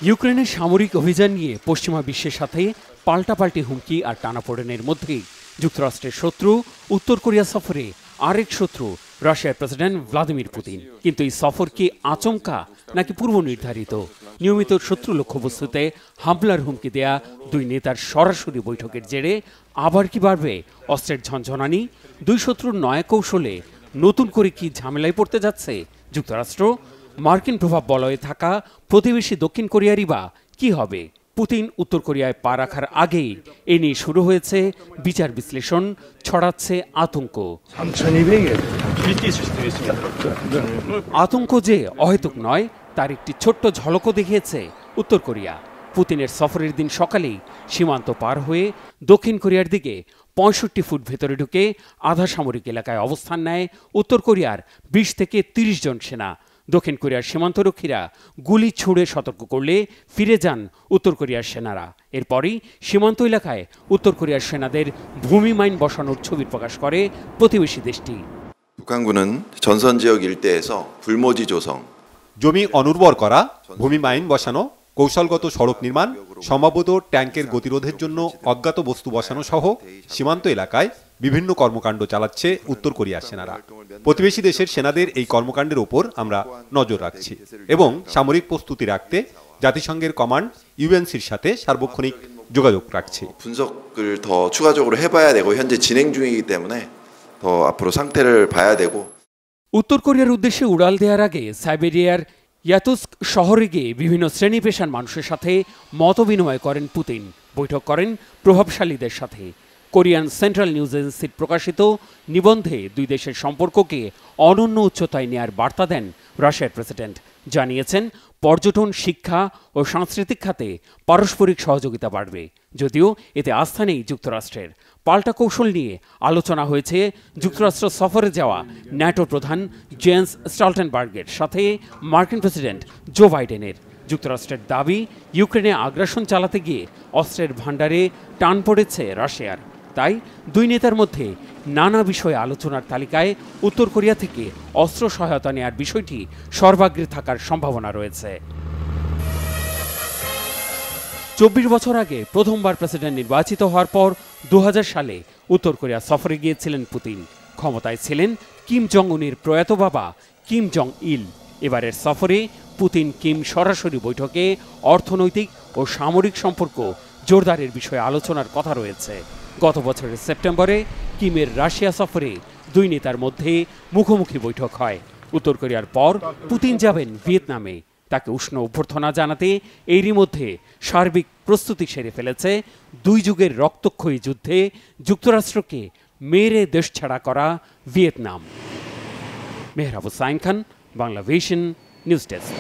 ইউক্রেনের সামরিক অভিযান নিয়ে পশ্চিমা বিশ্বের সাথে পাল্টাপাল্টি হুমকি আর টানাপোড়েনের মধ্যেই যুক্তরাষ্ট্রের শত্রু উত্তর কোরিয়া সফরে আরেক শত্রু রাশিয়ার প্রেসিডেন্ট ভ্লাদিমির পুতিন। কিন্তু এই সফর কি আচমকা নাকি পূর্ব নির্ধারিত? নিয়মিত শত্রু লক্ষ্যবস্তুতে হামলার হুমকি দেয়া দুই নেতার সরাসরি বৈঠকের জেরে আবার কি বাড়বে অস্ত্রের ঝনঝনানি? দুই শত্রুর নয়া কৌশলে নতুন করে কি ঝামেলায় পড়তে যাচ্ছে যুক্তরাষ্ট্র? মার্কিন প্রভাব বলয়ে থাকা প্রতিবেশী দক্ষিণ কোরিয়ারই বা কি হবে? পুতিন উত্তর কোরিয়ায় পা রাখার আগেই এ নিয়ে শুরু হয়েছে বিচার বিশ্লেষণ, ছড়াচ্ছে আতঙ্ক। আতঙ্ক যে অহেতুক নয় তার একটি ছোট্ট ঝলকও দেখিয়েছে উত্তর কোরিয়া। পুতিনের সফরের দিন সকালেই সীমান্ত পার হয়ে দক্ষিণ কোরিয়ার দিকে ৬৫ ফুট ভেতরে ঢুকে আধা সামরিক এলাকায় অবস্থান নেয় উত্তর কোরিয়ার ২০ থেকে ৩০ জন সেনা। দক্ষিণ কোরিয়ার সীমান্তরক্ষীরা গুলি ছুড়ে সতর্ক করলে ফিরে যান উত্তর কোরিয়ার সেনারা। এরপরই সীমান্ত এলাকায় উত্তর কোরিয়ার সেনাদের ভূমি মাইন বসানোর ছবি প্রকাশ করে প্রতিবেশী দেশটি। 북한군은 전선 지역 일대에서 불모지 조성, জমি অনুর্বর করা, ভূমি মাইন বসানো, কৌশলগত সড়ক নির্মাণ, সম্ভবত ট্যাঙ্কের গতিরোধের জন্য অজ্ঞাত বস্তু বসানো সহ সীমান্ত এলাকায় বিভিন্ন কর্মকাণ্ড চালাচ্ছে উত্তর কোরিয়ার সেনারা। প্রতিবেশী দেশের সেনাদের এই কর্মকাণ্ডের উপর আমরা নজর রাখছি এবং সামরিক প্রস্তুতি রাখতে জাতিসংঘের কমান্ড ইউএনসির সাথে সার্বক্ষণিক যোগাযোগ রাখছি। 분석을 더 추가적으로 해봐야 되고 현재 진행 중이기 때문에 더 앞으로 상태를 봐야 되고। উত্তর কোরিয়ার উদ্দেশ্যে উড়াল দেওয়ার আগে সাইবেরিয়ার ইয়াতুস্ক শহরে গিয়ে বিভিন্ন শ্রেণী পেশার মানুষের সাথে মতবিনিময় করেন পুতিন। বৈঠক করেন প্রভাবশালীদের সাথে। কোরিয়ান সেন্ট্রাল নিউজ এজেন্সির প্রকাশিত নিবন্ধে দুই দেশের সম্পর্ককে অনন্য উচ্চতায় নেয়ার বার্তা দেন রাশিয়ার প্রেসিডেন্ট। জানিয়েছেন পর্যটন, শিক্ষা ও সাংস্কৃতিক খাতে পারস্পরিক সহযোগিতা বাড়বে। যদিও এতে আস্থা নেই যুক্তরাষ্ট্রের। পাল্টা কৌশল নিয়ে আলোচনা হয়েছে যুক্তরাষ্ট্র সফরে যাওয়া ন্যাটো প্রধান জেন্স স্টলটেনবার্গের সাথে মার্কিন প্রেসিডেন্ট জো বাইডেনের। যুক্তরাষ্ট্রের দাবি, ইউক্রেনে আগ্রাসন চালাতে গিয়ে অস্ত্রের ভাণ্ডারে টান পড়েছে রাশিয়ার। তাই দুই নেতার মধ্যে নানা বিষয়ে আলোচনার তালিকায় উত্তর কোরিয়া থেকে অস্ত্র সহায়তা নেয়ার বিষয়টি সর্বাগ্রে থাকার সম্ভাবনা রয়েছে। ২৪ বছর আগে প্রথমবার প্রেসিডেন্ট নির্বাচিত হওয়ার পর ২০০০ সালে উত্তর কোরিয়া সফরে গিয়েছিলেন পুতিন। ক্ষমতায় ছিলেন কিম জং উনের প্রয়াত বাবা কিম জং ইল। এবারের সফরে পুতিন কিম সরাসরি বৈঠকে অর্থনৈতিক ও সামরিক সম্পর্ক জোরদারের বিষয়ে আলোচনার কথা রয়েছে। গত বছরের সেপ্টেম্বরে কিমের রাশিয়া সফরে দুই নেতার মধ্যে মুখোমুখি বৈঠক হয়। উত্তর কোরিয়ার পর পুতিন যাবেন ভিয়েতনামে। তাকে উষ্ণ অভ্যর্থনা জানাতে এরই মধ্যে সার্বিক প্রস্তুতি সেরে ফেলেছে দুই যুগের রক্তক্ষয়ী যুদ্ধে যুক্তরাষ্ট্রকে মেরে দেশ ছাড়া করা Vietnam. Mehrab Hussain Khan, Bangla vision news desk.